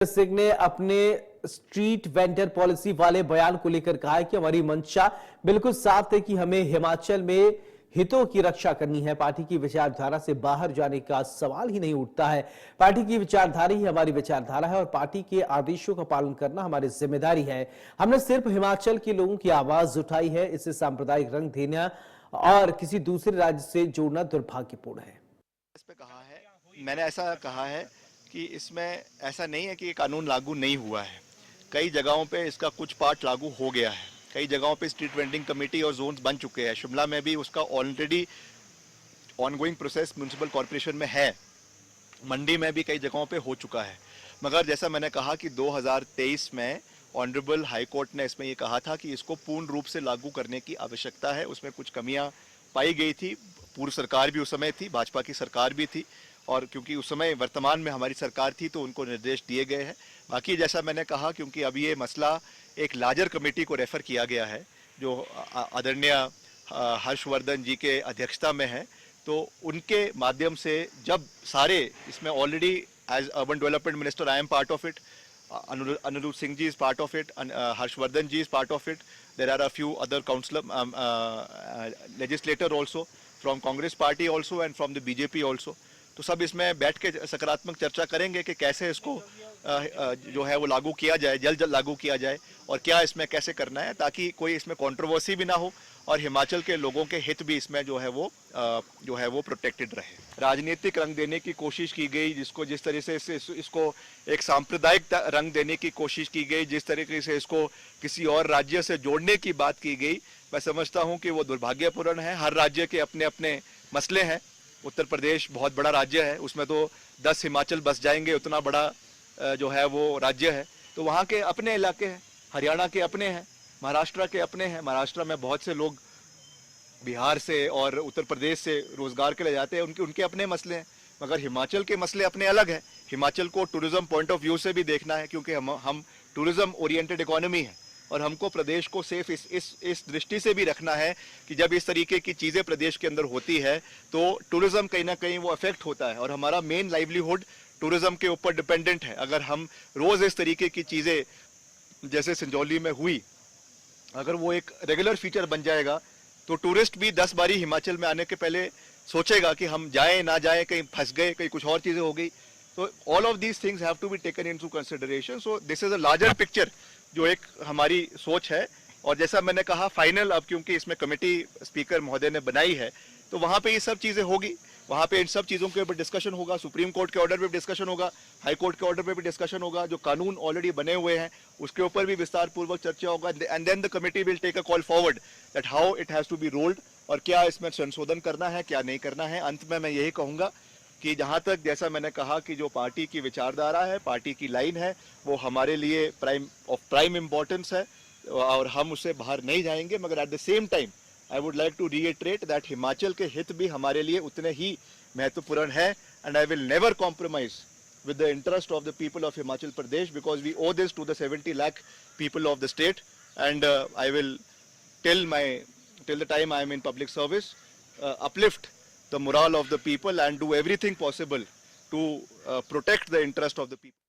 सिंह ने अपने street vendor policy वाले बयान को लेकर कहा है कि हमारी मंशा बिल्कुल साफ है कि हमें हिमाचल में हितों की रक्षा करनी है। पार्टी की विचारधारा से बाहर जाने का सवाल ही नहीं उठता है। पार्टी की विचारधारा ही हमारी विचारधारा है और पार्टी के आदेशों का पालन करना हमारी जिम्मेदारी है। हमने सिर्फ हिमाचल के लोगों की आवाज उठाई है। इसे सांप्रदायिक रंग देना और किसी दूसरे राज्य से जोड़ना दुर्भाग्यपूर्ण है। इस पे कहा है, मैंने ऐसा कहा है कि इसमें ऐसा नहीं है कि ये कानून लागू नहीं हुआ है। कई जगहों पे इसका कुछ पार्ट लागू हो गया है। कई जगहों पे स्ट्रीट वेंडिंग कमेटी और जोन्स बन चुके हैं। शिमला में भी उसका already ongoing process municipal corporation में है। मंडी में भी कई जगहों पे हो चुका है। मगर जैसा मैंने कहा कि 2023 में ऑनरेबल हाई कोर्ट ने इसमें ये कहा था कि इसको पूर्ण रूप से लागू करने की आवश्यकता है। उसमें कुछ कमियां पाई गई थी। पूर्व सरकार भी उस समय थी, भाजपा की सरकार भी थी, और क्योंकि उस समय वर्तमान में हमारी सरकार थी तो उनको निर्देश दिए गए हैं। बाकी जैसा मैंने कहा, क्योंकि अभी ये मसला एक लार्जर कमेटी को रेफर किया गया है जो आदरणीय हर्षवर्धन जी के अध्यक्षता में है, तो उनके माध्यम से जब सारे इसमें already as urban development minister I am part of it, Anirudh Singh ji is part of it, and Harshvardhan ji is part of it. There are a few other councillor, legislator also from Congress party also and from the BJP also. तो सब इसमें बैठ के सकारात्मक चर्चा करेंगे कि कैसे इसको जो है वो लागू किया जाए, जल्द लागू किया जाए, और क्या इसमें कैसे करना है ताकि कोई इसमें कंट्रोवर्सी भी ना हो और हिमाचल के लोगों के हित भी इसमें जो है वो प्रोटेक्टेड रहे। राजनीतिक रंग देने की कोशिश की गई, जिस तरीके से इसको एक सांप्रदायिक रंग देने की कोशिश की गई, जिस तरीके से इसको किसी और राज्य से जोड़ने की बात की गई, मैं समझता हूं कि वो दुर्भाग्यपूर्ण है। हर राज्य के अपने अपने मसले हैं। उत्तर प्रदेश बहुत बड़ा राज्य है, उसमें तो 10 हिमाचल बस जाएंगे, उतना बड़ा जो है वो राज्य है। तो वहाँ के अपने इलाके हैं, हरियाणा के अपने हैं, महाराष्ट्र के अपने हैं। महाराष्ट्र में बहुत से लोग बिहार से और उत्तर प्रदेश से रोजगार के लिए जाते हैं, उनके अपने मसले हैं। मगर हिमाचल के मसले अपने अलग हैं। हिमाचल को टूरिज्म पॉइंट ऑफ व्यू से भी देखना है, क्योंकि हम टूरिज्म ओरिएंटेड इकोनॉमी है, और हमको प्रदेश को सेफ इस दृष्टि से भी रखना है कि जब इस तरीके की चीज़ें प्रदेश के अंदर होती है तो टूरिज्म कहीं ना कहीं वो अफेक्ट होता है, और हमारा मेन लाइवलीहुड टूरिज्म के ऊपर डिपेंडेंट है। अगर हम रोज़ इस तरीके की चीज़ें जैसे संजौली में हुई, अगर वो एक रेगुलर फीचर बन जाएगा तो टूरिस्ट भी 10 बारी हिमाचल में आने के पहले सोचेगा कि हम जाएं ना जाएं, कहीं फंस गए, कहीं कुछ और चीज़ें हो गई। तो all of these things have to be taken into consideration. So this is a larger picture जो एक हमारी सोच है। और जैसा मैंने कहा, फाइनल अब क्योंकि इसमें कमेटी स्पीकर महोदय ने बनाई है, तो वहाँ पे ये सब चीज़ें होगी, वहाँ पे इन सब चीज़ों के ऊपर डिस्कशन होगा। सुप्रीम कोर्ट के ऑर्डर पे भी डिस्कशन होगा, हाई कोर्ट के ऑर्डर पे भी डिस्कशन होगा। जो कानून ऑलरेडी बने हुए हैं उसके ऊपर भी विस्तार पूर्वक चर्चा होगा, and then the committee will take a call forward that how it has to be rolled, और क्या इसमें संशोधन करना है, क्या नहीं करना है। अंत में मैं यही कहूँगा कि जहाँ तक जैसा मैंने कहा कि जो पार्टी की विचारधारा है, पार्टी की लाइन है, वो हमारे लिए प्राइम इम्पोर्टेंस है और हम उससे बाहर नहीं जाएंगे। मगर at the same time I would like to reiterate that Himachal के हित भी हमारे लिए उतने ही महत्वपूर्ण है, and I will never compromise with the interest of the people of Himachal Pradesh, because we owe this to the 70 lakh people of the state, and I will till the time I am in public service uplift the morale of the people and do everything possible to protect the interest of the people.